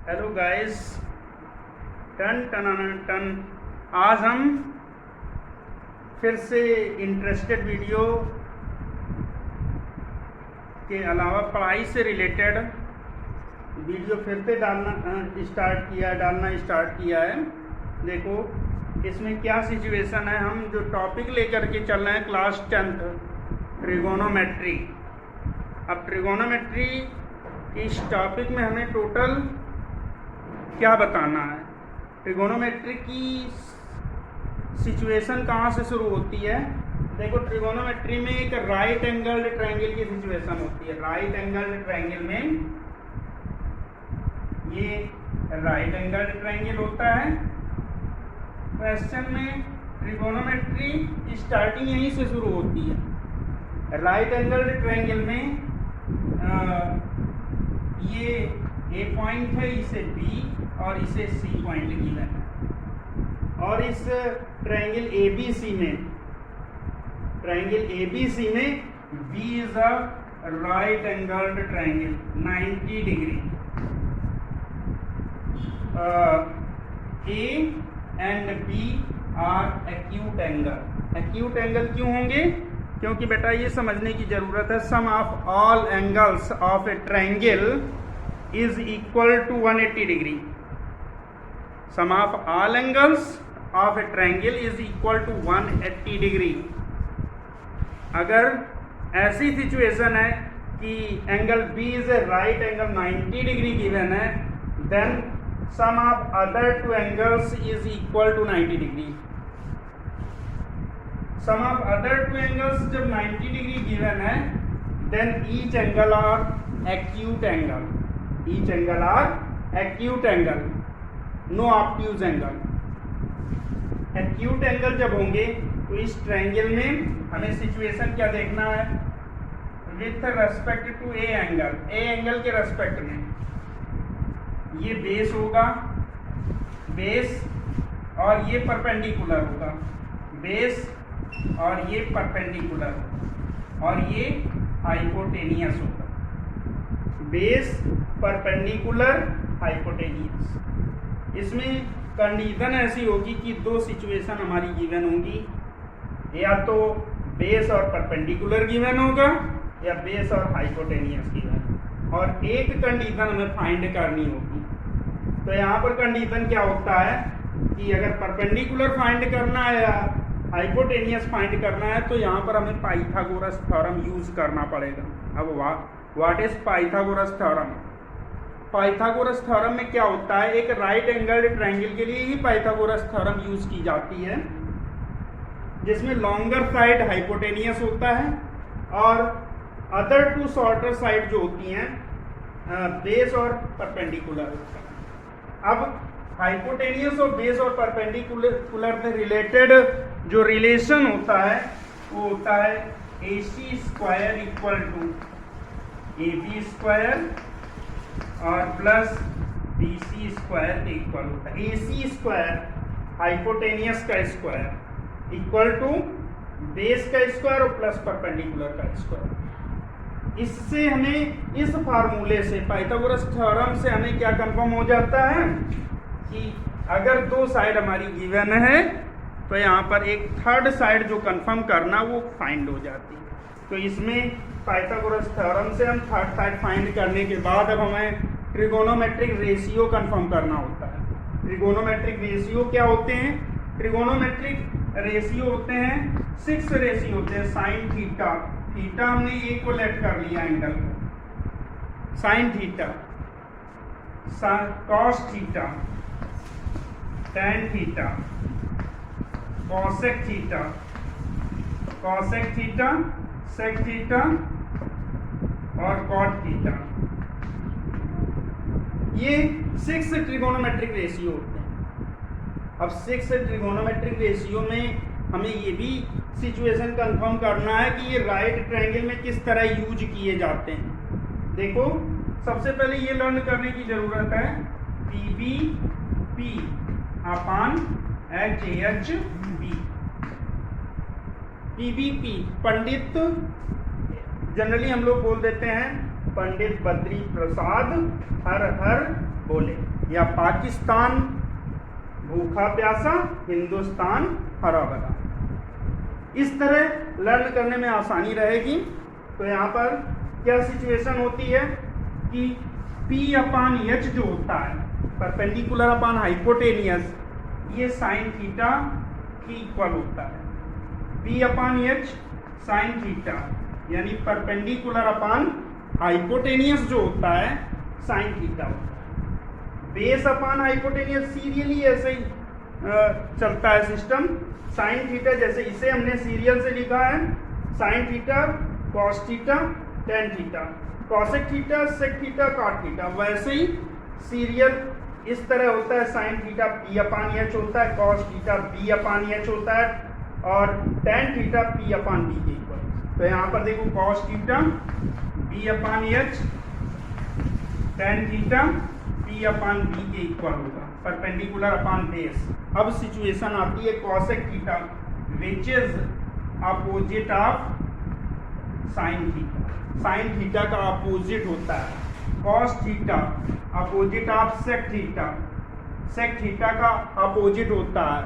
Hello guys, टन टन टन। आज हम फिर से इंटरेस्टेड वीडियो के अलावा पढ़ाई से रिलेटेड वीडियो फिर से डालना स्टार्ट किया है। देखो इसमें क्या सिचुएशन है। हम जो टॉपिक लेकर के चल रहे हैं क्लास 10th ट्रिगोनोमेट्री। अब ट्रिगोनोमेट्री इस टॉपिक में हमें टोटल क्या बताना है। ट्रिगोनोमेट्री की सिचुएशन कहाँ से शुरू होती है। देखो ट्रिगोनोमेट्री में एक राइट एंगल्ड ट्रायंगल की सिचुएशन होती है। राइट एंगल्ड ट्रायंगल में ये राइट एंगल्ड ट्रायंगल होता है। क्वेश्चन में ट्रिगोनोमेट्री स्टार्टिंग यहीं से शुरू होती है। राइट एंगल्ड ट्रायंगल में ये ए पॉइंट है, इसे बी और इसे सी पॉइंट गिवन है। और इस ट्रायंगल एबीसी में B is a right angled triangle 90 degree. A and B are acute angle. Acute angle क्यों होंगे? क्योंकि बेटा ये समझने की जरूरत है, sum of all angles of a triangle is equal to 180 degree. Sum of all angles of a triangle is equal to 180 degree. अगर ऐसी सिचुएशन है कि angle B is a right angle 90 degree given है, then sum of other two angles is equal to 90 degree. Sum of other two angles जब 90 degree given है, then each angle are acute angle. Each angle are acute angle, no obtuse angle. Acute angle जब होंगे तो इस triangle में हमें situation क्या देखना है, with respect to a angle. A angle के रेस्पेक्ट में ये बेस होगा, बेस और ये परपेंडिकुलर होगा। बेस और ये परपेंडिकुलर होगा और ये हाइपोटेनियस होगा। Base perpendicular hypotenuse. इसमें कंडीशन ऐसी होगी कि दो सिचुएशन हमारी गिवन होंगी, या तो बेस और परपेंडिकुलर गिवन होगा या बेस और हाइपोटेनियस गिवन, और एक कंडीशन हमें फाइंड करनी होगी। तो यहाँ पर कंडीशन क्या होता है कि अगर परपेंडिकुलर फाइंड करना है या हाइपोटेनियस फाइंड करना है तो यहाँ पर हमें पाइथागोरस थ्योरम यूज करना पड़ेगा। अब what is Pythagoras theorem? Pythagoras theorem में क्या होता है, एक राइट एंगल्ड ट्रायंगल के लिए ही पाइथागोरस थ्योरम यूज की जाती है, जिसमें लॉन्गर साइड हाइपोटेनियस होता है और अदर टू शॉर्टर साइड जो होती हैं बेस और परपेंडिकुलर होता है। अब हाइपोटेनियस और बेस और परपेंडिकुलर से रिलेटेड जो रिलेशन होता है वो होता है AC square equal to AB square और प्लस BC स्क्वायर के इक्वल होता है। AC स्क्वायर हाइपोटेनियस का स्क्वायर इक्वल टू बेस का स्क्वायर और प्लस परपेंडिकुलर का स्क्वायर। इससे हमें इस फार्मूले से पाइथागोरस थ्योरम से हमें क्या कंफर्म हो जाता है कि अगर दो साइड हमारी गिवन है तो यहाँ पर एक थर्ड साइड जो कंफर्म करना वो फाइंड हो जाती है। तो इसमें पाइथागोरस थ्योरम से हम थर्ड साइड फाइंड करने के बाद अब हमें ट्रिगोनोमेट्रिक रेशियो कंफर्म करना होता है। ट्रिगोनोमेट्रिक रेशियो क्या होते हैं? ट्रिगोनोमेट्रिक रेशियो होते हैं 6 रेशियो होते हैं। साइन थीटा, थीटा हमने ए को लेट कर लिया एंगल को, sine theta, cos theta, tan theta, cosec theta, cosec theta, sec theta और कॉट थीटा। ये 6 ट्रिगोनोमेट्रिक रेशियो होते हैं। अब 6 ट्रिगोनोमेट्रिक रेशियो में हमें ये भी सिचुएशन कंफर्म करना है कि ये राइट ट्रायंगल में किस तरह यूज किए जाते हैं। देखो सबसे पहले ये लर्न करने की जरूरत है PBP अपान HHB। PBP पंडित, जनरली हम लोग बोल देते हैं पंडित बद्री प्रसाद हर हर बोले। या पाकिस्तान भूखा प्यासा, हिंदुस्तान हरा भरा। इस तरह लर्न करने में आसानी रहेगी। तो यहाँ पर क्या सिचुएशन होती है कि P/H जो होता है परपेंडिकुलर अपॉन हाइपोटेनियस, ये साइन थीटा के इक्वल होता है। P/H साइन थीटा यानी परपेंडिकुलर अपॉन हाइपोटेनियस जो होता है साइन थीटा होता है। बेस अपॉन हाइपोटेनियस सीरियली ऐसे ही चलता है सिस्टम। साइन थीटा जैसे इसे हमने सीरियल से लिखा है, sine theta cos theta tan theta, cosec theta sec theta cot theta, वैसे ही सीरियल इस तरह होता है। साइन थीटा P/H होता है, कॉस थीटा B/H होता है और टेन थीटा P/B के इक्वल। तो यहाँ पर देखो cos theta B/H, ten theta P/B के इक्वल होगा, परपेंडिकुलर अपॉन बेस। अब सिचुएशन आती है cosec theta which is opposite of sine theta. Sine theta का अपोजिट होता है cos theta, opposite of sec theta, sec theta का अपोजिट होता है,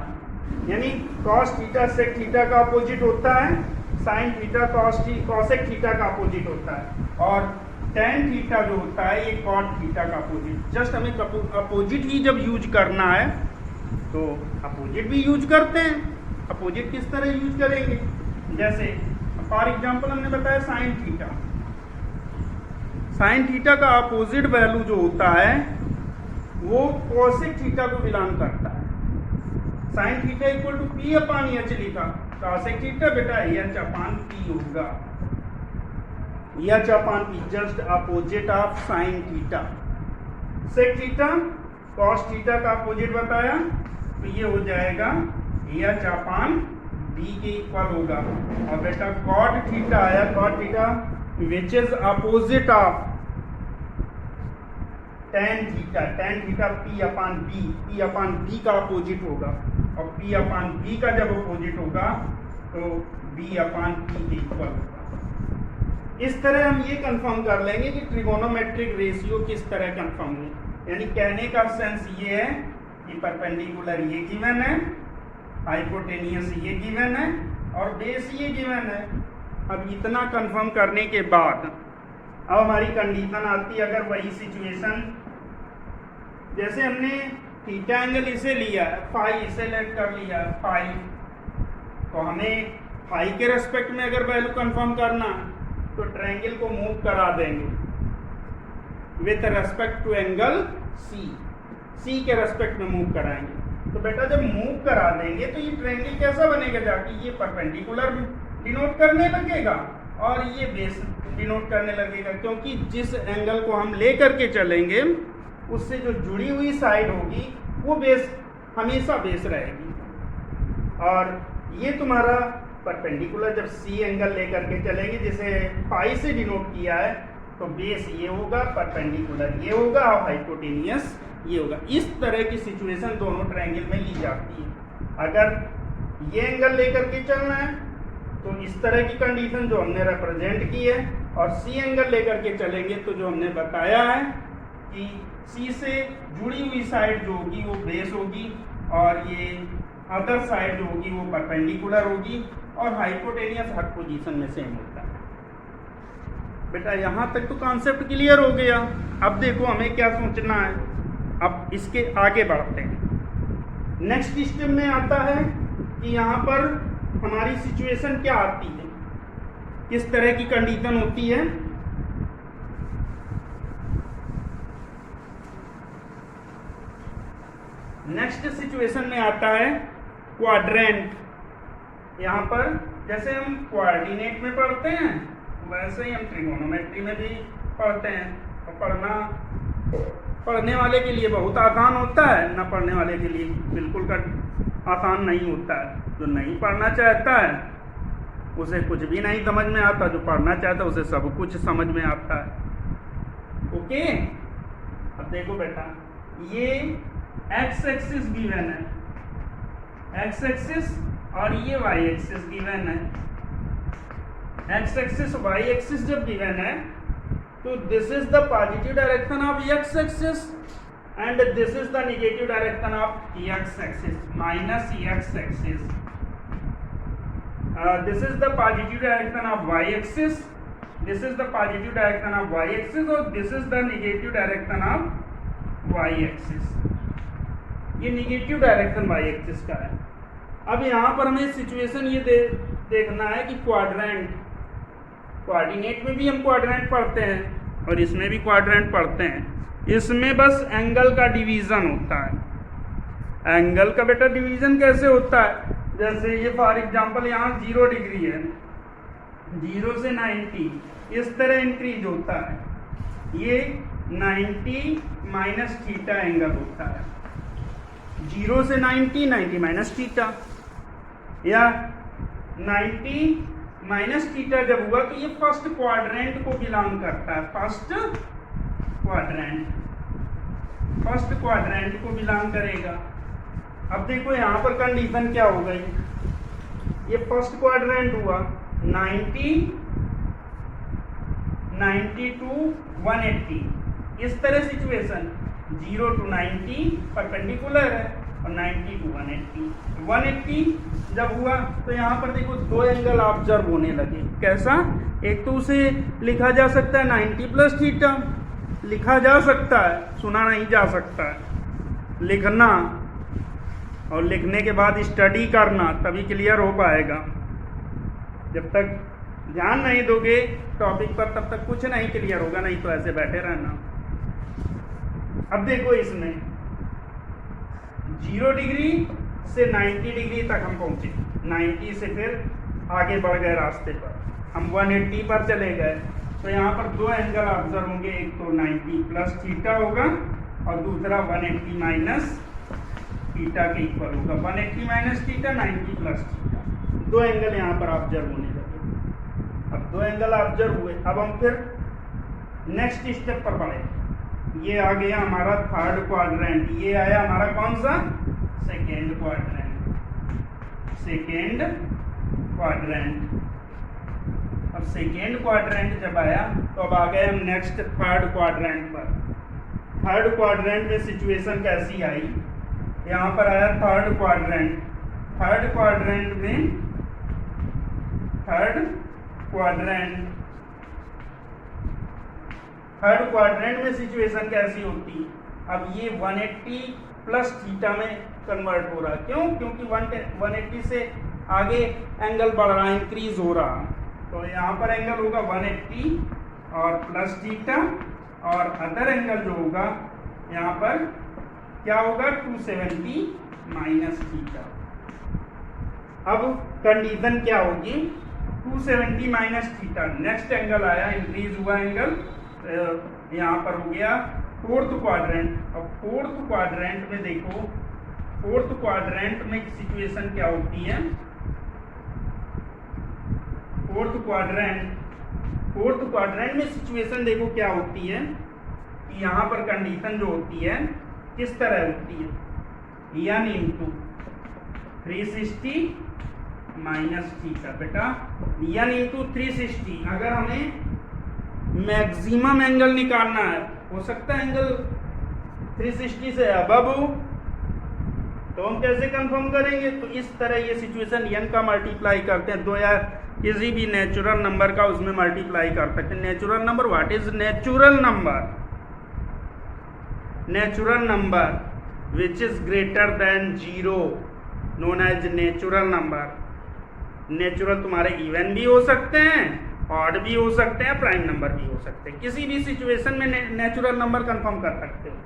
यानी कॉस थीटा सेक थीटा का अपोजिट होता है, साइन थीटा कॉसेक थीटा का अपोजिट होता है, और टेन थीटा जो होता है ये कॉट थीटा का अपोजिट। जस्ट हमें अपोजिट ही जब यूज करना है तो अपोजिट भी यूज करते हैं। अपोजिट किस तरह यूज करेंगे, जैसे फॉर एग्जांपल हमने बताया साइन थीटा, साइन थीटा का अपोजिट वैल्यू जो होता है वो कॉसेक थीटा को बिलोंग करता है। Sine theta equal to P/H लिखा, कॉसेक थीटा बेटा H/P होगा, H/P just opposite of sine theta. Sec theta cos theta का अपोजिट बताया तो ये हो जाएगा H/B के इक्वल होगा। और बेटा कॉट थीटा आया, cot theta which is opposite of tan theta, tan theta P/B, P/B का अपोजिट होगा, और P/B का जब अपोजिट होगा तो B/P के इक्वल होगा। इस तरह हम ये कंफर्म कर लेंगे कि ट्रिगोनोमेट्रिक रेशियो किस तरह कंफर्म हुई। यानी कहने का सेंस ये है कि परपेंडिकुलर ये गिवन है, हाइपोटेनियस ये गिवन है और बेस ये गिवन है। अब इतना कंफर्म करने के बाद अब हमारी कंडीशन आती है, अगर वही सिचुएशन जैसे हमने थीटा एंगल इसे लिया है, फाई इसे लेट कर लिया है फाई, तो हमें फाई के रेस्पेक्ट में अगर वैल्यू कंफर्म करना तो ट्रायंगल को मूव करा देंगे with respect to angle C के रेस्पेक्ट में मूव कराएंगे। तो बेटा जब मूव करा देंगे तो ये ट्रायंगल कैसा बनेगा, जाके ये परपेंडिकुलर डिनोट करने लगेगा और ये बेस डिनोट करने लगेगा, क्योंकि जिस एंगल को हम ले करके चलेंगे उससे जो जुड़ी हुई साइड होगी वो बेस हमेशा बेस रहेगी। और ये तुम्हारा परपेंडिकुलर जब सी एंगल लेकर के चलेंगे, जिसे फाई से डिनोट किया है, तो बेस ये होगा, परपेंडिकुलर ये होगा और हाइपोटेनियस ये होगा। इस तरह की सिचुएशन दोनों ट्रायंगल में ली जाती है। अगर ये एंगल लेकर के चलना है तो इस तरह की कंडीशन जो हमने रिप्रेजेंट की है, और सी एंगल लेकर के चलेंगे तो जो हमने बताया है कि सी से जुड़ी हुई साइड जो होगी वो बेस होगी और ये अदर साइड जो होगी वो परपेंडिकुलर होगी, और हाइपोटेनियस हर पोजीशन में सेम होता है। बेटा यहाँ तक तो कॉन्सेप्ट क्लियर हो गया। अब देखो हमें क्या सोचना है, अब इसके आगे बढ़ते हैं। नेक्स्ट स्टेप में आता है कि यहाँ पर हमारी सिचुएशन क्या आती है, किस तरह की कंडीशन होती है। नेक्स्ट सिचुएशन में आता है क्वाड्रेंट। यहाँ पर जैसे हम कोऑर्डिनेट में पढ़ते हैं वैसे ही हम ट्रिगोनोमेट्री में भी पढ़ते हैं, और पढ़ने वाले के लिए बहुत आसान होता है, न पढ़ने वाले के लिए बिल्कुल का आसान नहीं होता है। जो नहीं पढ़ना चाहता है उसे कुछ भी नहीं समझ में आता, जो पढ़ना चाहता है उसे सब कुछ समझ में आता है। ओके, अब देखो बेटा ये एक्स एक्सिस गिवन है, एक्स एक्सिस और ये वाई एक्सिस गिवन है। एक्स एक्सिस वाई एक्सिस जब गिवन है तो this is the positive direction of x axis and this is the negative direction of x axis minus x axis. This is the positive direction of y axis. This is the positive direction of y axis और this is the negative direction of y axis. ये negative direction y axis का है. अब यहाँ पर हमें situation ये देखना है कि क्वाड्रेंट, कोऑर्डिनेट में भी हम क्वाड्रेंट पढ़ते हैं और इसमें भी क्वाड्रेंट पढ़ते हैं. इसमें बस एंगल का डिवीज़न होता है. एंगल का बेटा डिवीज़न कैसे होता है? जैसे ये फॉर एग्जांपल यहाँ 0 डिग्री है, 0 से 90 इस तरह इंक्रीज होता है. ये 90 माइनस थीटा एंगल होता है. 0 से 90, 90 माइनस थीटा, या 90 माइनस थीटा जब हुआ तो ये फर्स्ट क्वाड्रेंट को बिलोंग करता है. फर्स्ट क्वाड्रेंट को बिलोंग करेगा. अब देखो यहाँ पर कंडीशन क्या हो गई. ये फर्स्ट क्वाड्रेंट हुआ 90 टू 180 इस तरह सिचुएशन. 0 to 90 परपेंडिकुलर है और 90 to 180 जब हुआ तो यहाँ पर देखो दो एंगल ऑब्जर्व होने लगे. कैसा? एक तो उसे लिखा जा सकता है 90 प्लस थीटा, लिखा जा सकता है, सुना नहीं जा सकता है. लिखना और लिखने के बाद स्टडी करना तभी क्लियर हो पाएगा. जब तक ध्यान नहीं दोगे टॉपिक पर तब तक कुछ नहीं क्लियर होगा, नहीं तो ऐसे बैठे रहना. अब देखो इसमें 0 डिग्री से 90 डिग्री तक हम पहुंचे. 90 से फिर आगे बढ़ गए रास्ते पर, हम 180 पर चले गए. तो यहाँ पर दो एंगल ऑब्जर्व होंगे. एक तो 90 प्लस थीटा होगा और दूसरा 180 माइनस थीटा के इक्वल होगा. 180 माइनस थीटा, 90 प्लस थीटा. दो एंगल यहाँ पर ऑब्जर्व होने लगे. अब दो एंगल ऑब्जर्व हुए. अब हम फिर नेक्स्ट स्टेप पर बढ़े. ये आ गया हमारा थर्ड क्वाड्रेंट. ये आया हमारा कौन सा? Second quadrant. अब सेकेंड क्वाड्रेंट जब आया तो अब आ गए हम नेक्स्ट थर्ड क्वाड्रेंट पर. थर्ड क्वाड्रेंट में सिचुएशन कैसी आई? यहाँ पर आया थर्ड क्वाड्रेंट. थर्ड क्वाड्रेंट में सिचुएशन कैसी होती? अब ये 180 प्लस थीटा में कन्वर्ट हो रहा. क्यों? क्योंकि 180 से आगे एंगल बढ़ रहा, इंक्रीज हो रहा. तो यहाँ पर एंगल होगा 180 और प्लस थीटा, और अदर एंगल जो होगा यहाँ पर क्या होगा? 270 माइनस थीटा. अब कंडीशन क्या होगी? 270 माइनस थीटा. नेक्स्ट एंगल आया, इंक्रीज हुआ एंगल. यहाँ पर हो गया फोर्थ क्वाड्रेंट. अब फोर्थ क्वाड्रेंट में देखो, फोर्थ क्वाड्रेंट में सिचुएशन क्या होती है? फोर्थ क्वाड्रेंट में सिचुएशन देखो क्या होती है कि यहाँ पर कंडीशन जो होती है किस तरह होती है? n into 360 minus theta. बेटा n इंटू 360. अगर हमें मैक्सिमम एंगल निकालना है, हो सकता है एंगल 360 से अबव हो, तो हम कैसे कंफर्म करेंगे? तो इस तरह ये सिचुएशन n का मल्टीप्लाई करते हैं. दो या किसी भी नेचुरल नंबर का उसमें मल्टीप्लाई कर सकते हैं. Natural number, what is natural number? Natural number which is greater than 0 known as natural number. Natural तुम्हारे इवन भी हो सकते हैं, ऑड भी हो सकते हैं, प्राइम नंबर भी हो सकते हैं. किसी भी सिचुएशन में नेचुरल नंबर कंफर्म कर सकते हो.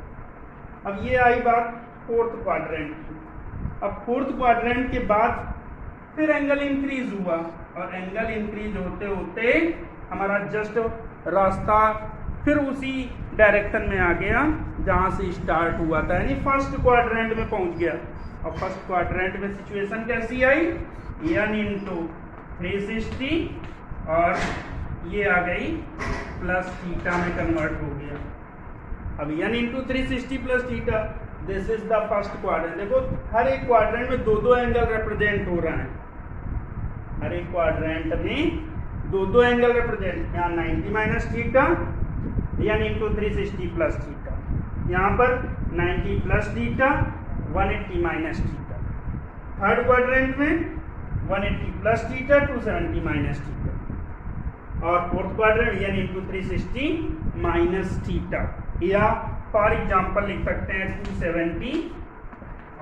अब ये आई बात फोर्थ क्वाड्रेंट की. अब फोर्थ क्वाड्रेंट के बाद फिर एंगल इंक्रीज हुआ, और एंगल इंक्रीज होते होते हमारा जस्ट रास्ता फिर उसी डायरेक्शन में आ गया जहाँ से स्टार्ट हुआ था, यानी फर्स्ट क्वाड्रेंट में पहुँच गया. और फर्स्ट क्वाड्रेंट में सिचुएशन कैसी आई? n इंटू 360 और ये आ गई प्लस थीटा में कन्वर्ट हो गया. अब n into 360 plus theta, this is the first quadrant. देखो हर एक क्वाड्रेंट में दो दो एंगल रिप्रेजेंट हो रहे हैं. हर एक क्वाड्रेंट में दो दो एंगल रिप्रेजेंट. यहाँ 90 minus theta n into 360 plus theta. यहाँ पर 90 plus theta, 180 minus theta. Third quadrant में 180 प्लस थीटा, 270 माइनस थीटा। और fourth quadrant n into 360 minus theta, या फॉर एग्जाम्पल लिख सकते हैं 270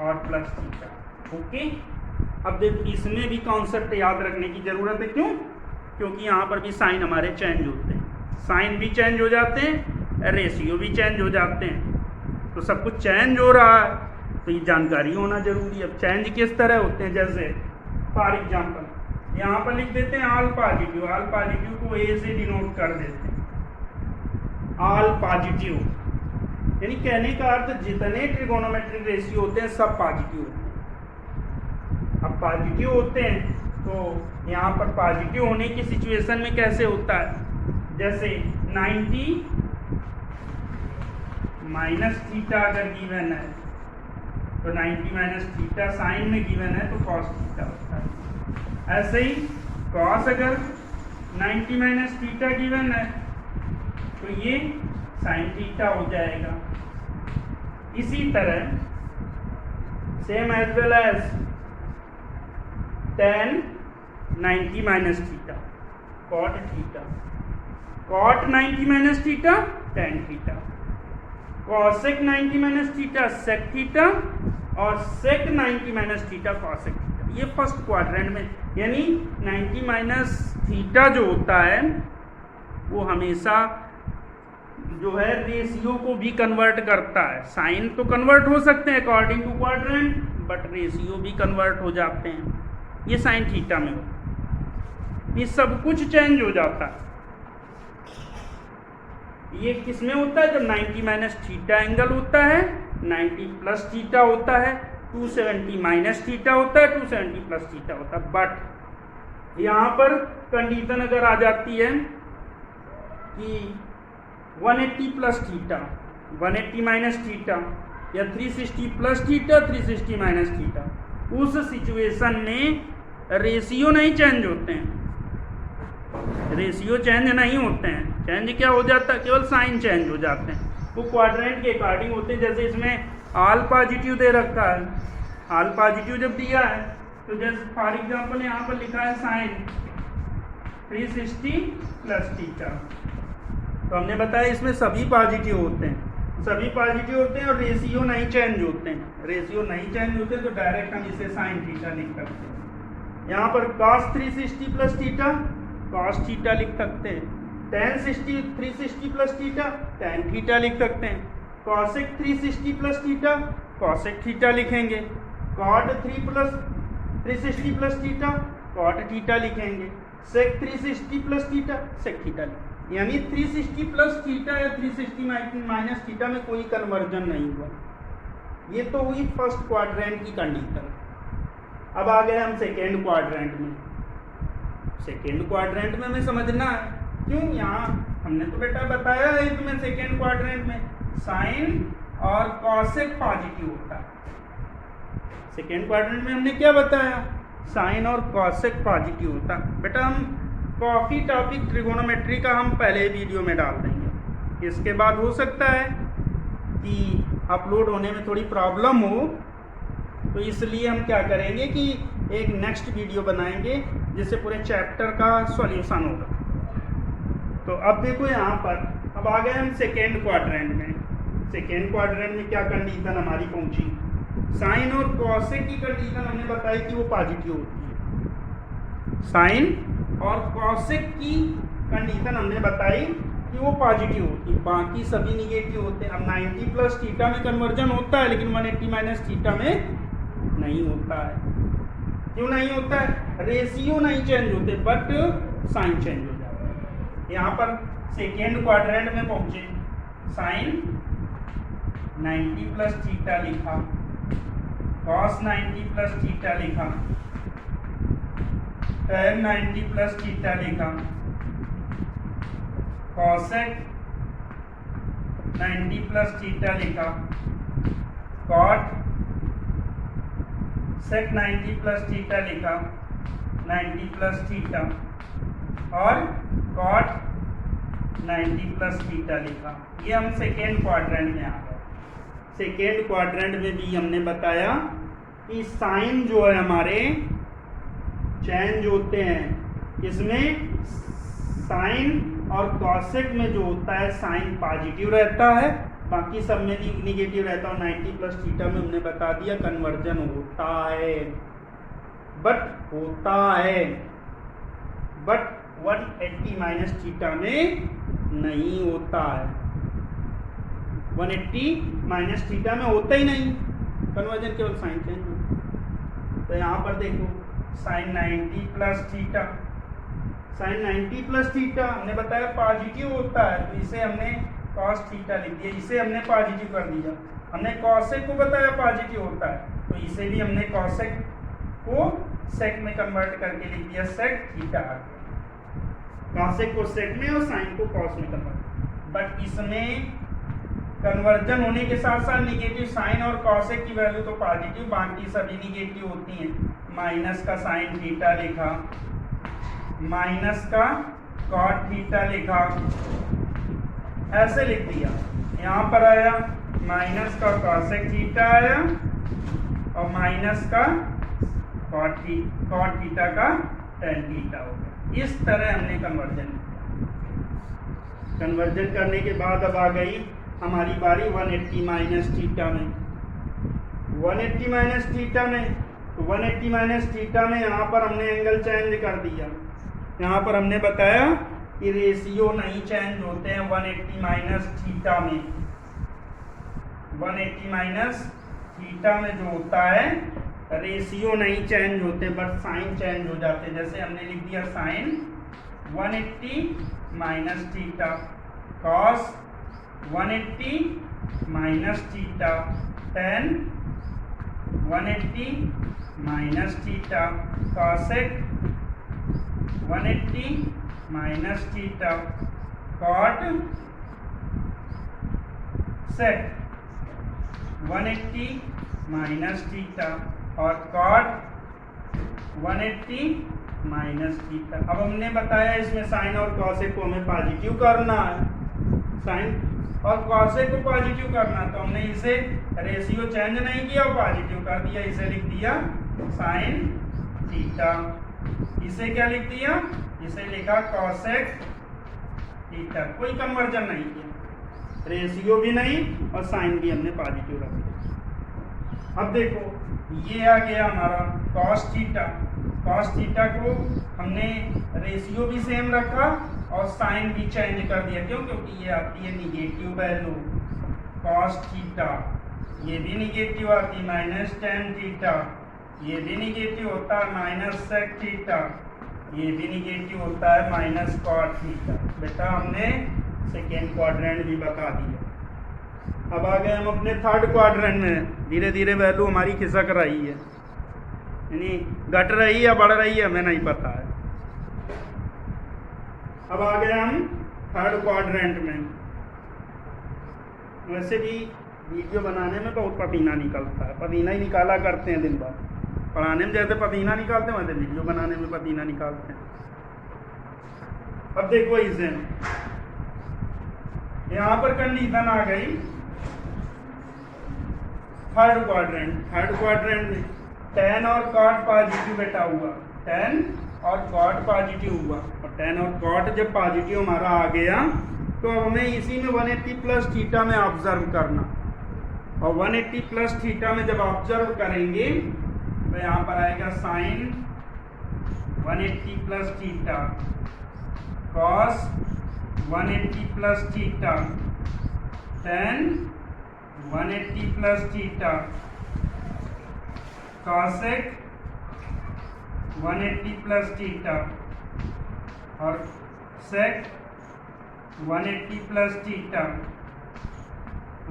और प्लस थीटा। ओके, अब देखिए इसमें भी कॉन्सेप्ट याद रखने की जरूरत है। क्यों? क्योंकि यहाँ पर भी साइन हमारे चेंज होते हैं, साइन भी चेंज हो जाते हैं, रेशियो भी चेंज हो जाते हैं, तो सब कुछ चेंज हो रहा है, तो ये जानकारी होना जरूरी है। अब चेंज किस तरह होते हैं, जैसे फॉर एग्जाम्पल यहाँ पर लिख देते हैं ऑल पॉजिटिव, ऑल पॉजिटिव को ए से डिनोट कर देते हैं, ऑल पॉजिटिव, यानी कहने का अर्थ जितने ट्रिगोनोमेट्रिक रेशियो होते हैं सब पॉजिटिव होते हैं। अब पॉजिटिव होते हैं तो यहाँ पर पॉजिटिव होने की सिचुएशन में कैसे होता है, जैसे 90 माइनस थीटा अगर गिवन है तो 90 माइनस थीटा साइन में गिवन है तो कॉस थीटा होता है। ऐसे ही कॉस अगर 90 माइनस थीटा गिवन है तो ये साइन थीटा हो जाएगा। इसी तरह same as well as tan 90 minus theta, cot theta, cot 90 minus theta, tan theta, cosec 90 minus theta, sec theta, और sec 90 minus theta, cosec theta. ये फर्स्ट क्वाड्रेंट में, यानी 90 माइनस थीटा जो होता है वो हमेशा जो है रेशियो को भी कन्वर्ट करता है। साइन तो कन्वर्ट हो सकते हैं according to quadrant, but ratio भी कन्वर्ट हो जाते हैं। ये साइन थीटा में होता है, ये सब कुछ चेंज हो जाता है। ये किस में होता है, जब 90 माइनस थीटा एंगल होता है, 90 प्लस थीटा होता है, 270 माइनस थीटा होता है, 270 प्लस थीटा होता है। बट यहाँ पर कंडीशन अगर आ जाती है कि 180 प्लस थीटा, 180 माइनस थीटा, या 360 प्लस थीटा, 360 माइनस थीटा, उस सिचुएशन में रेशियो नहीं चेंज होते हैं, रेशियो चेंज नहीं होते हैं। चेंज क्या हो जाता है, केवल साइन चेंज हो जाते हैं, वो क्वाड्रेंट के अकॉर्डिंग होते हैं। जैसे इसमें ऑल पॉजिटिव दे रखा है, ऑल पॉजिटिव जब दिया है तो जैसे फॉर एग्जांपल यहाँ पर लिखा है साइन 360 प्लस थीटा, तो हमने बताया इसमें सभी पॉजिटिव होते हैं, सभी पॉजिटिव होते हैं और रेशियो नहीं चेंज होते हैं। रेशियो नहीं चेंज होते तो डायरेक्ट हम इसे साइन थीटा लिख सकते हैं। यहाँ पर cos 360 plus theta, cos theta लिख सकते हैं। tan 360 plus theta, tan theta लिख सकते हैं। cosec 360 plus theta, cosec theta लिखेंगे। cot 360 plus theta, cot theta लिखेंगे। sec 360 plus theta, sec theta लिखेंगे। यानी 360 प्लस थीटा या 360 माइनस थीटा में कोई कन्वर्जन नहीं हुआ। ये तो हुई फर्स्ट क्वाड्रेंट की कंडीशन। अब आ गए हम सेकेंड क्वाड्रेंट में। सेकेंड क्वाड्रेंट में हमें समझना है, क्यों यहाँ हमने तो बेटा बताया है तुम्हें सेकेंड क्वाड्रेंट में साइन और कॉसेक पॉजिटिव होता है। सेकेंड क्वाड्रेंट में हमने क्या बताया, साइन और कॉसेक पॉजिटिव होता है। बेटा हम कॉफी टॉपिक ट्रिगोनोमेट्री का हम पहले वीडियो में डाल देंगे, इसके बाद हो सकता है कि अपलोड होने में थोड़ी प्रॉब्लम हो, तो इसलिए हम क्या करेंगे कि एक नेक्स्ट वीडियो बनाएंगे जिससे पूरे चैप्टर का सॉल्यूशन होगा। तो अब देखो यहाँ पर, अब आ गए हम सेकेंड क्वाड्रेंट में। सेकेंड क्वाड्रेंट में क्या कंडीशन हमारी पहुंची, साइन और कॉसेक की कंडीशन हमने बताई कि वो पॉजिटिव होती है। साइन और कॉसेक की कंडीशन हमने बताई कि वो पॉजिटिव होती है, बाकी सभी निगेटिव होते हैं। अब 90 प्लस थीटा में कन्वर्जन होता है, लेकिन 180 माइनस थीटा में नहीं होता है। क्यों नहीं होता है, रेशियो नहीं चेंज होते बट साइन चेंज हो जाता है। यहाँ पर सेकेंड क्वाड्रेंट में पहुंचे, साइन 90 प्लस थीटा लिखा, कॉस 90 प्लस थीटा लिखा, tan 90 प्लस थीटा लिखा, कॉसेक 90 प्लस थीटा लिखा, कॉट सेक 90 प्लस थीटा लिखा, 90 प्लस थीटा, और कॉट 90 प्लस थीटा लिखा। ये हम सेकेंड क्वाड्रेंट में आ गए। सेकेंड क्वाड्रेंट में भी हमने बताया कि साइन जो है हमारे चेंज होते हैं। इसमें साइन और कॉसेक में जो होता है साइन पॉजिटिव रहता है, बाकी सब में निगेटिव रहता है। 90 प्लस थीटा में हमने बता दिया कन्वर्जन होता है, बट 180 माइनस थीटा में नहीं होता है। 180 माइनस थीटा में होता ही नहीं कन्वर्जन, केवल साइन चेंज होता। तो यहाँ पर देखो sine 90 plus theta, sine 90 plus theta हमने बताया पॉजिटिव होता है, तो इसे हमने कॉस थीटा लिख दिया, इसे हमने पॉजिटिव कर दिया। हमने कॉसेक को बताया पॉजिटिव होता है, तो इसे भी हमने कॉसेक को सेक में कन्वर्ट करके लिख दिया, सेक थीटा आ गया। कॉसेक को सेक में और साइन को कॉस में कन्वर्ट। बट इसमें कन्वर्जन होने के साथ साथ निगेटिव साइन और कॉसेक की वैल्यू तो पॉजिटिव, बाकी सभी निगेटिव होती हैं। माइनस का साइन थीटा लिखा, माइनस का कॉट थीटा लिखा, ऐसे लिख दिया। यहाँ पर आया माइनस का कॉसेक थीटा आया और माइनस का कॉट थीटा का टेन थीटा हो गया। इस तरह हमने कन्वर्जन किया। कन्वर्जन करने के बाद अब आ गई हमारी बारी 180 माइनस थीटा में। 180 माइनस थीटा में, तो 180 माइनस थीटा में यहाँ पर हमने एंगल चेंज कर दिया। यहाँ पर हमने बताया कि रेशियो नहीं चेंज होते हैं 180 माइनस थीटा में। 180 माइनस थीटा में जो होता है रेशियो नहीं चेंज होते, बट साइन चेंज हो जाते हैं। जैसे हमने लिख दिया sine 180 minus theta, cos 180 minus theta, tan 180 minus theta, cosec 180 minus theta, cot sec 180 minus theta और कॉट 180 माइनस थीटा। अब हमने बताया इसमें साइन और कॉसेक को हमें पॉजिटिव करना है, साइन और कॉसेक को पॉजिटिव करना, तो हमने इसे रेशियो चेंज नहीं किया और पॉजिटिव कर दिया। इसे लिख दिया साइन थीटा, इसे क्या लिख दिया, इसे लिखा कॉसेक थीटा। कोई कन्वर्जन नहीं किया, रेशियो भी नहीं और साइन भी हमने पॉजिटिव रख दिया। अब देखो ये आ गया हमारा कॉस थीटा। कॉस थीटा को हमने रेशियो भी सेम रखा और साइन भी चेंज कर दिया। क्यों? क्योंकि ये आती है निगेटिव वैल्यू कॉस थीटा, ये भी निगेटिव आती माइनस टेन थीटा, ये भी निगेटिव होता है माइनस सेक थीटा, ये भी निगेटिव होता है माइनस कॉट थीटा। बेटा हमने सेकेंड क्वाड्रेंट भी बता दिया। अब आ गए हम अपने थर्ड क्वाड्रेंट में। धीरे धीरे वैल्यू हमारी खिसक रही है, यानी घट रही है बढ़ रही है हमें नहीं पता है। अब आ गए हम थर्ड क्वाड्रेंट में। वैसे भी वीडियो बनाने में बहुत पसीना निकलता है, पसीना ही निकाला करते हैं दिन भर। पढ़ाने में जैसे पसीना निकालते हैं वैसे वीडियो बनाने में पसीना निकालते हैं। अब देखो इसे यहाँ पर कंडीशन आ गई थर्ड क्वाड्रेंट में टेन और कॉट पॉजिटिव बेटा हुआ, टेन और कॉट पॉजिटिव हुआ, और टेन और कॉट जब पॉजिटिव हमारा आ गया तो अब हमें इसी में 180 प्लस थीटा में ऑब्जर्व करना। और 180 प्लस थीटा में जब ऑब्जर्व करेंगे तो यहाँ पर आएगा sine 180 plus theta, cos 180 plus theta, tan 180 plus theta, cosec 180 plus theta और sec 180 plus theta,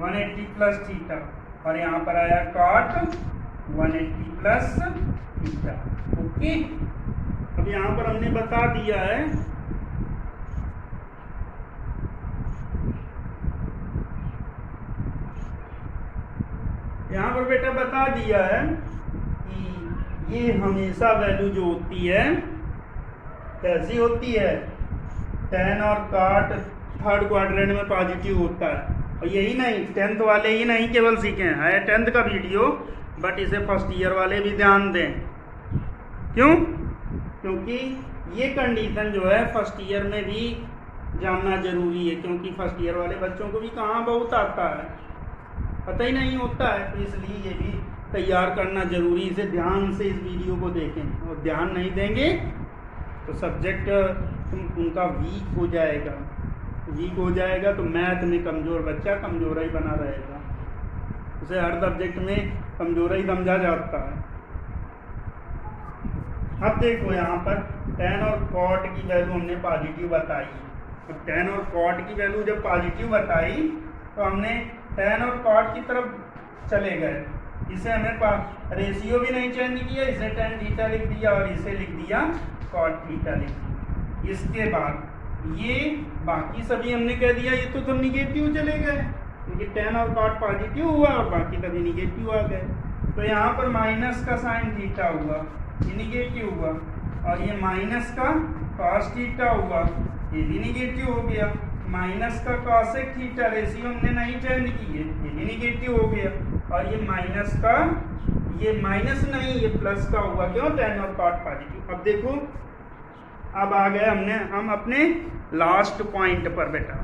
180 plus theta, और यहाँ पर आया कॉट 180 प्लस थीटा। ओके, अब यहाँ पर हमने बता दिया है यहाँ पर बेटा बता दिया है कि ये हमेशा वैल्यू जो होती है कैसी होती है, टेन और कॉट थर्ड क्वाड्रेंट में पॉजिटिव होता है, और यही नहीं, 10th वाले ही नहीं केवल सीखे है 10th का वीडियो, बट इसे फर्स्ट ईयर वाले भी ध्यान दें। क्यों? क्योंकि ये कंडीशन जो है फर्स्ट ईयर में भी जानना जरूरी है, क्योंकि फर्स्ट ईयर वाले बच्चों को भी कहाँ बहुत आता है, पता ही नहीं होता है, तो इसलिए ये भी तैयार करना जरूरी। इसे ध्यान से इस वीडियो को देखें, और ध्यान नहीं देंगे तो सब्जेक्ट उनका वीक हो जाएगा। वीक हो जाएगा तो मैथ में कमज़ोर बच्चा कमज़ोर ही बना रहेगा, उसे हर सब्जेक्ट में कमज़ोर ही समझा जाता है। अब देखो यहाँ पर tan और cot की वैल्यू हमने पॉजिटिव बताई। अब tan और cot की वैल्यू जब पॉजिटिव बताई तो हमने tan और cot की तरफ चले गए। इसे हमें रेशियो भी नहीं चेंज किया, इसे tan थीटा लिख दिया और इसे लिख दिया cot थीटा लिख दिया। इसके बाद ये बाकी सभी हमने कह दिया ये तो निगेटिव चले गए, क्योंकि tan और cot पॉजिटिव हुआ और बाकी सभी निगेटिव आ गए। तो यहाँ पर माइनस का साइन थीटा हुआ, ये निगेटिव हुआ, और ये माइनस का cos थीटा हुआ, ये भी निगेटिव हो गया। माइनस का cosec थीटा रेशियो हमने नहीं चेंज की है, ये भी निगेटिव हो गया। और ये माइनस का, ये माइनस नहीं ये प्लस का हुआ, क्यों? tan और cot पॉजिटिव। अब देखो, अब आ गए हम अपने लास्ट पॉइंट पर बेटा।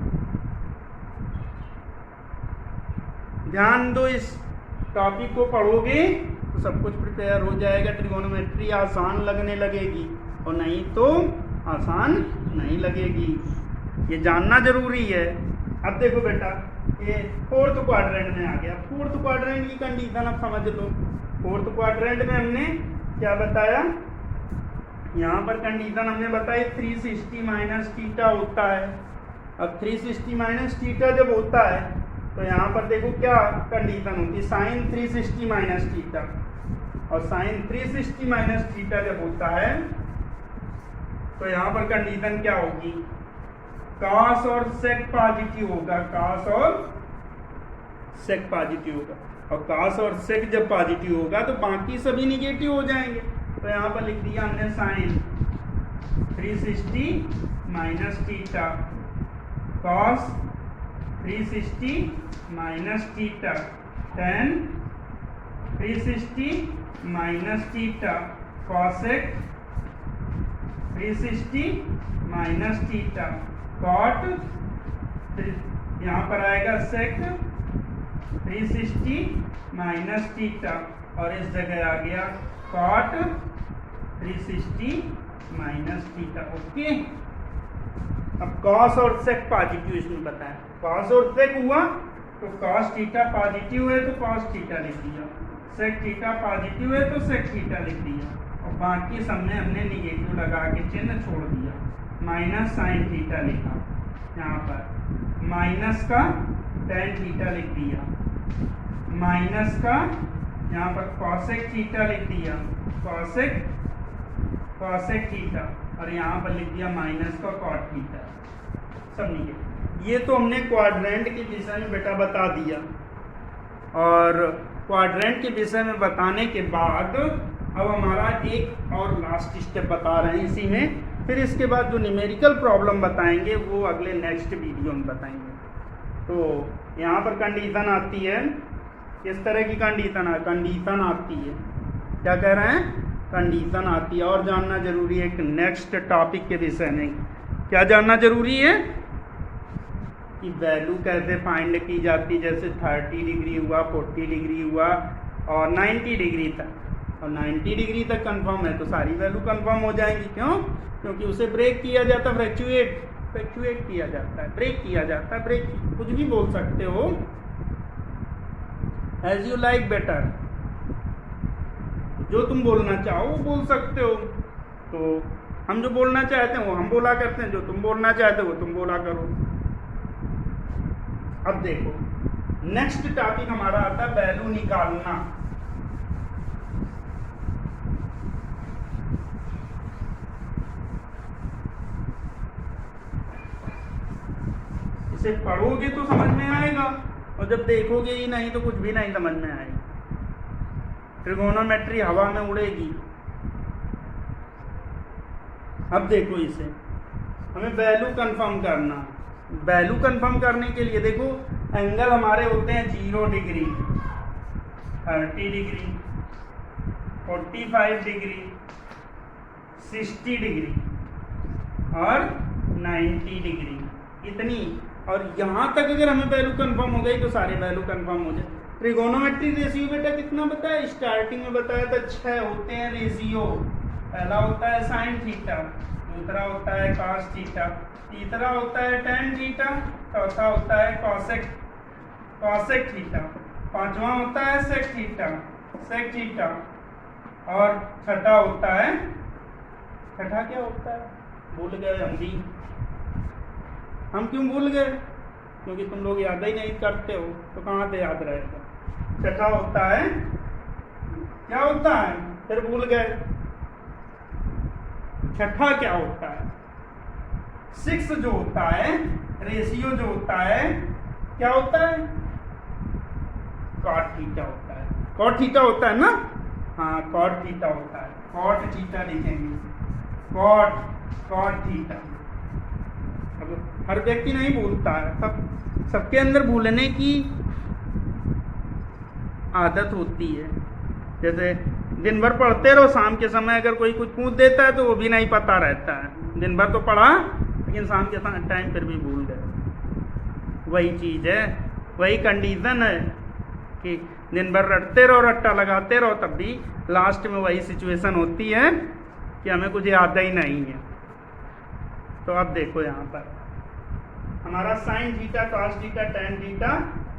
ध्यान दो, इस टॉपिक को पढ़ोगे तो सब कुछ प्रिपेयर हो जाएगा। ट्रिगोनोमेट्री आसान लगने लगेगी, और नहीं तो आसान नहीं लगेगी, ये जानना जरूरी है। अब देखो बेटा, ये फोर्थ क्वाड्रेंट में आ गया। फोर्थ क्वाड्रेंट की कंडीशन अब समझ लो। फोर्थ क्वाड्रेंट में हमने क्या बताया, यहाँ पर कंडीशन हमने बताई 360 माइनस थीटा होता है। अब 360 माइनस थीटा जब होता है तो यहाँ पर देखो क्या कंडीशन होती है, साइन 360 माइनस थीटा। और साइन 360 माइनस थीटा जब होता है तो यहाँ पर कंडीशन क्या होगी, cos और sec पॉजिटिव होगा, cos और sec पॉजिटिव होगा। और cos और sec जब पॉजिटिव होगा तो बाकी सभी निगेटिव हो जाएंगे। तो यहाँ पर लिख दिया हमने sine 360 minus theta, cos 360 minus theta, tan 360 minus theta, cosec 360 minus theta, cot यहाँ पर आएगा sec 360 माइनस थीटा, और इस जगह आ गया cot 360 माइनस थीटा। ओके, अब cos और sec पॉजिटिव इसमें बताया, cos और sec हुआ तो cos थीटा पॉजिटिव है तो cos थीटा लिख दिया, sec थीटा पॉजिटिव है तो sec थीटा लिख दिया, और बाकी सब में हमने निगेटिव लगा के चिन्ह छोड़ दिया। माइनस साइन थीटा लिखा, यहाँ पर माइनस का tan थीटा लिख दिया, माइनस का यहाँ पर cosec थीटा लिख दिया, cosec थीटा, और यहाँ पर लिख दिया माइनस का cot थीटा। समझिए, ये तो हमने क्वाड्रेंट के विषय में बेटा बता दिया। और क्वाड्रेंट के विषय में बताने के बाद अब हमारा एक और लास्ट स्टेप बता रहे हैं इसी में, फिर इसके बाद जो न्यूमेरिकल प्रॉब्लम बताएंगे वो अगले नेक्स्ट वीडियो में बताएंगे। तो यहाँ पर कंडीशन आती है, किस तरह की कंडीशन आती है, क्या कह रहे हैं, कंडीशन आती है। और जानना जरूरी है एक नेक्स्ट टॉपिक के विषय में, क्या जानना जरूरी है कि वैल्यू कैसे फाइंड की जाती, जैसे 30 डिग्री हुआ, 40 डिग्री हुआ और 90 डिग्री तक, और 90 डिग्री तक कंफर्म है तो सारी वैल्यू कंफर्म हो जाएंगी। क्यों? क्योंकि उसे ब्रेक किया जाता है, फ्रैक्चुएट किया जाता है, ब्रेक किया जाता है, ब्रेक कुछ भी बोल सकते हो, एज यू लाइक बेटर, जो तुम बोलना चाहो वो बोल सकते हो। तो हम जो बोलना चाहते हैं वो हम बोला करते हैं, जो तुम बोलना चाहते हो वो तुम बोला करो। अब देखो नेक्स्ट टॉपिक हमारा आता है वैल्यू निकालना। इसे पढ़ोगे तो समझ में आएगा, और जब देखोगे ही नहीं तो कुछ भी नहीं समझ में आएगा। ट्रिगोनोमेट्री हवा में उड़ेगी। अब देखो, इसे हमें वैल्यू कंफर्म करना। वैल्यू कंफर्म करने के लिए देखो एंगल हमारे होते हैं 0 डिग्री, 30 डिग्री, 45 डिग्री, 60 डिग्री और 90 डिग्री, इतनी। और यहाँ तक अगर हमें वैल्यू कंफर्म हो गई तो सारे वैल्यू कंफर्म हो जाए। ट्रिगोनोमेट्री रेशियो बेटा कितना बताया, स्टार्टिंग में बताया था 6 होते हैं रेशियो। पहला होता है साइन थीटा, दूसरा होता है कॉस थीटा, तीसरा होता है टेन थीटा, चौथा होता है कॉसेक थीटा, पांचवा होता है सेक थीटा और छठा होता है, छठा क्या होता है भूल गए हम भी। हम क्यों भूल गए? क्योंकि तुम लोग याद ही नहीं करते हो, तो कहाँ से याद रहेगा। छठा होता है, क्या होता है, फिर भूल गए। छठा क्या होता है, 6 जो होता है रेशियो जो होता है, क्या होता है, कॉट थीटा होता है। कॉट थीटा होता है ना, हाँ कॉट थीटा होता है। कॉट थीटा लिखेंगे, कॉट थीटा। अब हर व्यक्ति नहीं भूलता है, सबके अंदर भूलने की आदत होती है। जैसे दिन भर पढ़ते रहो, शाम के समय अगर कोई कुछ पूछ देता है तो वो भी नहीं पता रहता है। दिन भर तो पढ़ा लेकिन शाम के टाइम फिर भी भूल गए। वही चीज़ है, वही कंडीशन है कि दिन भर रटते रहो, रट्टा लगाते रहो, तब भी लास्ट में वही सिचुएशन होती है कि हमें कुछ याद ही नहीं है। तो अब देखो यहाँ पर हमारा sine theta, cos theta, tan theta,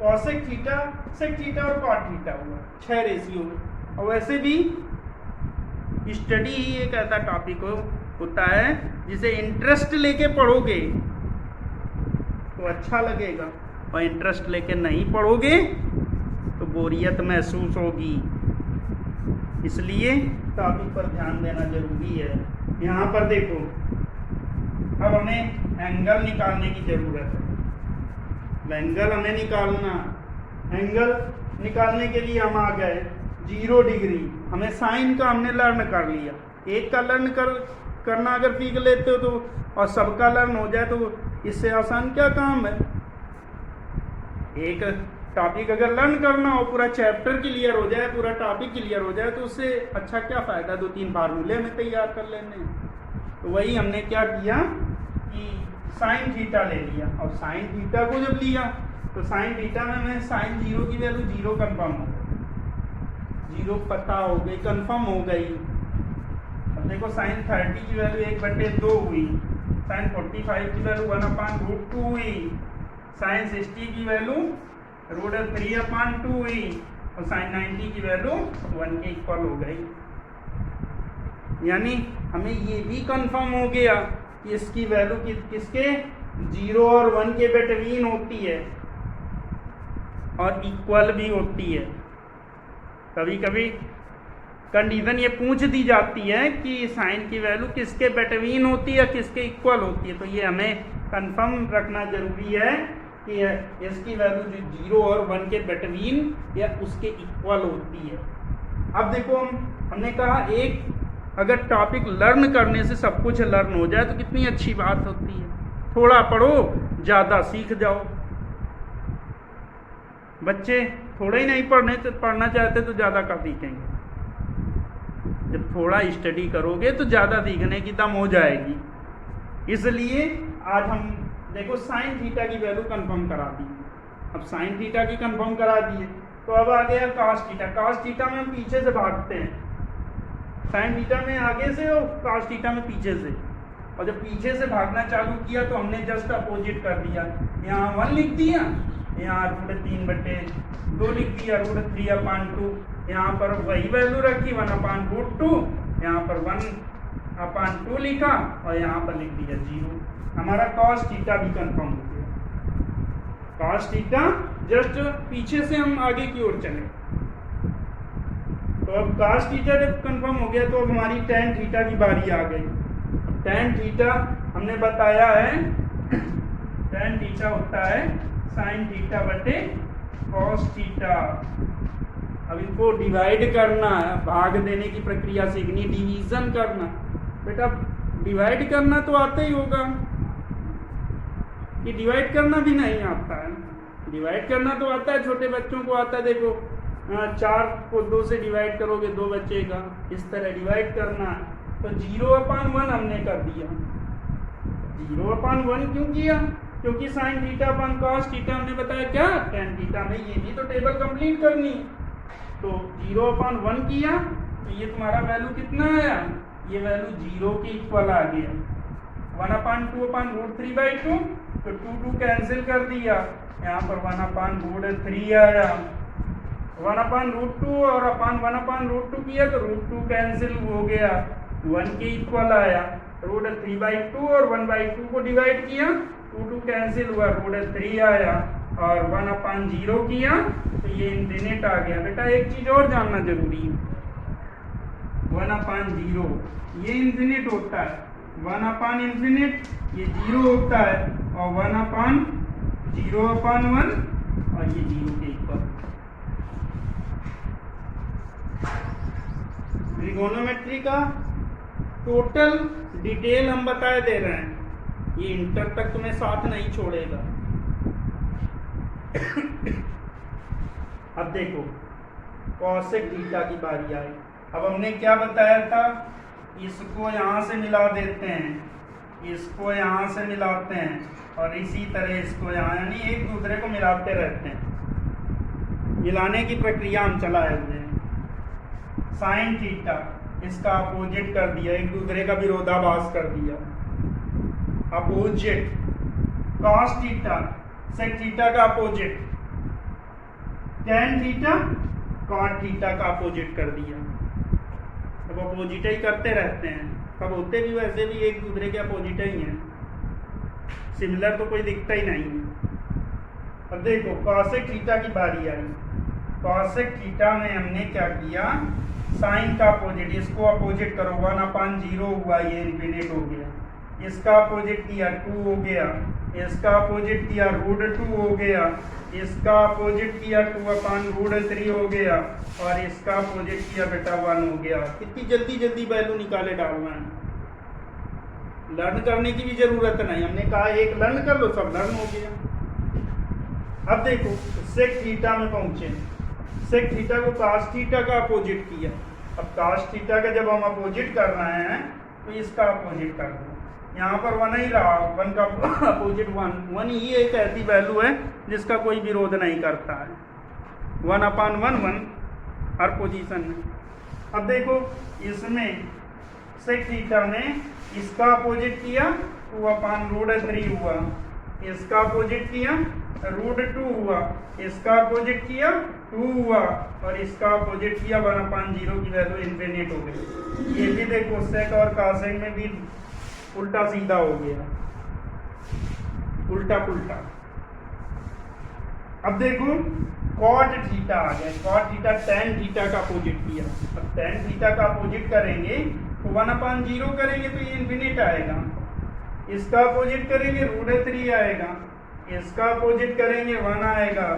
cosec theta, sec theta और कॉट थीटा हुआ 6 रेशियो में। और वैसे भी स्टडी ही एक ऐसा टॉपिक होता है जिसे इंटरेस्ट लेके पढ़ोगे तो अच्छा लगेगा, और इंटरेस्ट लेके नहीं पढ़ोगे तो बोरियत महसूस होगी। इसलिए टॉपिक पर ध्यान देना जरूरी है। यहाँ पर देखो, अब हमें एंगल निकालने की ज़रूरत है। एंगल हमें निकालना, एंगल निकालने के लिए हम आ गए 0 डिग्री। हमें साइन का हमने लर्न कर लिया, एक का लर्न करना अगर सीख लेते हो तो, और सबका लर्न हो जाए तो इससे आसान क्या काम है। एक टॉपिक अगर लर्न करना हो, पूरा चैप्टर क्लियर हो जाए, पूरा टॉपिक क्लियर हो जाए, तो उससे अच्छा क्या फ़ायदा, 2-3 फार्मूले हमें तैयार कर लेने। तो वही हमने क्या किया कि साइन थीटा ले लिया, और साइन थीटा को जब लिया तो साइन थीटा में मैं साइन 0 की वैल्यू 0 कंफर्म हो गई, 0 पता हो गई, कंफर्म हो गई। अब देखो साइन 30 की वैल्यू 1/2 हुई, साइन 45 की वैल्यू 1/√2 हुई, साइन 60 की वैल्यू √3/2 हुई, और साइन 90 की वैल्यू 1 के इक्वल हो गई। यानी हमें ये भी कंफर्म हो गया कि इसकी वैल्यू किसके 0 और 1 के बिटवीन होती है और इक्वल भी होती है। कभी कभी कंडीशन ये पूछ दी जाती है कि साइन की वैल्यू किसके बिटवीन होती है, किसके इक्वल होती है, तो ये हमें कंफर्म रखना जरूरी है कि इसकी वैल्यू 0 और 1 के बिटवीन या उसके इक्वल होती है। अब देखो हमने कहा एक अगर टॉपिक लर्न करने से सब कुछ लर्न हो जाए तो कितनी अच्छी बात होती है। थोड़ा पढ़ो, ज़्यादा सीख जाओ। बच्चे थोड़ा ही नहीं पढ़ना चाहते तो ज़्यादा का सीखेंगे। जब थोड़ा स्टडी करोगे तो ज़्यादा सीखने की दम हो जाएगी। इसलिए आज हम देखो साइन थीटा की वैल्यू कंफर्म करा दी। अब साइन थीटा की कंफर्म करा दिए तो अब आ गया कॉस थीटा। कॉस थीटा में हम पीछे से भागते हैं, साइन थीटा में आगे से और कॉस थीटा में पीछे से। और जब पीछे से भागना चालू किया तो हमने जस्ट अपोजिट कर दिया, यहाँ 1 लिख दिया, यहाँ √3/2 लिख दिया, √3/2। यहाँ पर वही वैल्यू रखी 1/√2, यहाँ पर 1/2 लिखा और यहाँ पर लिख दिया 0। हमारा कॉस थीटा भी कंफर्म हो गया। कॉस थीटा जस्ट पीछे से हम आगे की ओर चले। तो अब कॉस थीटा जब कंफर्म हो गया तो अब हमारी टेन थीटा की बारी आ गई। टेन थीटा हमने बताया है, टेन थीटा होता है साइन थीटा बटे कॉस थीटा। अब इनको डिवाइड करना है, भाग देने की प्रक्रिया सीखनी, डिवीजन करना। बेटा डिवाइड करना तो आता ही होगा, कि डिवाइड करना भी नहीं आता है। डिवाइड करना तो आता है, छोटे बच्चों को आता है। देखो 4 को 2 से डिवाइड करोगे 2 बचेगा, इस तरह डिवाइड करना है। तो 0/1 हमने कर दिया। 0/1 क्यों किया? क्योंकि साइन थीटा अपन कॉस थीटा हमने बताया क्या tan थीटा में, ये भी तो टेबल कंप्लीट करनी। तो 0/1 किया तो ये तुम्हारा वैल्यू कितना आया, ये वैल्यू 0 के इक्वल आ गया। 1/2/√3/2 तो 2 कैंसिल कर दिया, यहाँ पर 1/√3 आया। 1/√2 और 1/√2 किया तो √2 कैंसिल हो गया, 1 के इक्वल आया। √3/2 और 1/2 को डिवाइड किया, 2 कैंसिल हुआ, √3 आया। और 1/0 किया तो ये इंफिनिट आ गया। बेटा एक चीज और जानना जरूरी है, 1/0 ये इंफिनिट होता है, 1/∞ ये 0 होता है, और 1/0/1 और ये 0 के इक्वल। ट्रिगोनोमेट्री का टोटल डिटेल हम बताए दे रहे हैं, ये इंटर तक तुम्हें साथ नहीं छोड़ेगा। अब देखो कॉसेक थीटा की बारी आई। अब हमने क्या बताया था, इसको यहाँ से मिला देते हैं, इसको यहाँ से मिलाते हैं, और इसी तरह इसको यहाँ, यानी एक दूसरे को मिलाते रहते हैं। मिलाने की प्रक्रिया हम चलाए हुए हैं। साइन थीटा इसका अपोजिट कर दिया, एक दूसरे का विरोधाभास कर दिया, opposite. Cos theta sec theta का opposite, tan theta cot theta का अपोजिट कर दिया। अब अपोजिट ही करते रहते हैं, कब होते भी वैसे भी एक दूसरे के अपोजिट ही हैं, सिमिलर तो कोई दिखता ही नहीं है। अब देखो कॉसेक थीटा की बारी आई। कॉसेक थीटा में हमने क्या किया, साइन का अपोजिट, इसको अपोजिट करो, 1/0 हुआ, ये इंफिनिट हो गया। इसका अपोजिट किया 2 हो गया, इसका अपोजिट किया √2 हो गया, इसका अपोजिट किया 2/√3 हो गया, और इसका अपोजिट किया बेटा 1 हो गया। कितनी जल्दी जल्दी वैल्यू निकाले डालना है, लर्न करने की भी जरूरत नहीं। हमने कहा एक लर्न कर लो, सब लर्न हो गया। अब देखो सेक थीटा में पहुंचे, सेक थीटा को कॉस थीटा का अपोजिट किया। अब कॉस थीटा का जब हम अपोजिट कर रहे हैं तो इसका अपोजिट कर दो, यहाँ पर 1 ही रहा, 1 का अपोजिट 1 ही एक ऐसी वैल्यू है जिसका कोई विरोध नहीं करता है, 1/1 हर पोजीशन में। अब देखो इसमें सेक थीटा में इसका अपोजिट किया 2/√3 हुआ, इसका अपोजिट किया √2 हुआ, इसका अपोजिट किया 2 हुआ, और इसका अपोजिट किया 1/0 की वैल्यू इंफिनिट हो गई। ये भी देखो सेक और कॉसेक में भी उल्टा सीधा हो गया, उल्टा पुल्टा। अब देखो कॉट थीटा आ गया, कॉट थीटा tan थीटा का अपोजिट किया। अब tan थीटा का अपोजिट करेंगे तो 1/0 करेंगे तो ये इंफिनिट आएगा, इसका अपोजिट करेंगे √3 आएगा, इसका अपोजिट करेंगे 1 आएगा,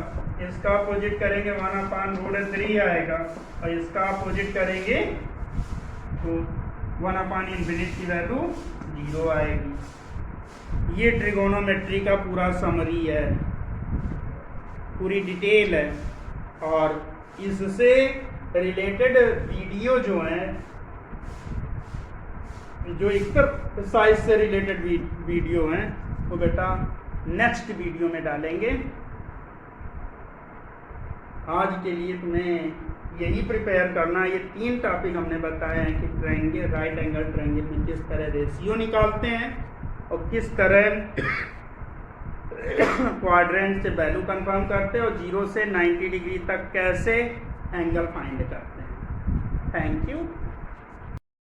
इसका अपोजिट करेंगे 1/√3 आएगा, और इसका अपोजिट करेंगे तो 1/∞ की वैल्यू 0 आएगी। ये ट्रिगोनोमेट्री का पूरा समरी है, पूरी डिटेल है। और इससे रिलेटेड वीडियो जो हैं, जो एक्सरसाइज से रिलेटेड वीडियो हैं, वो बेटा नेक्स्ट वीडियो में डालेंगे। आज के लिए तुम्हें यही प्रिपेयर करना। ये 3 टॉपिक हमने बताए हैं कि ट्रायंगल, राइट एंगल ट्रायंगल में किस तरह रेशियो निकालते हैं और किस तरह क्वाड्रेंट से वैल्यू कंफर्म करते हैं, और 0 से 90 डिग्री तक कैसे एंगल फाइंड करते हैं। Thank you.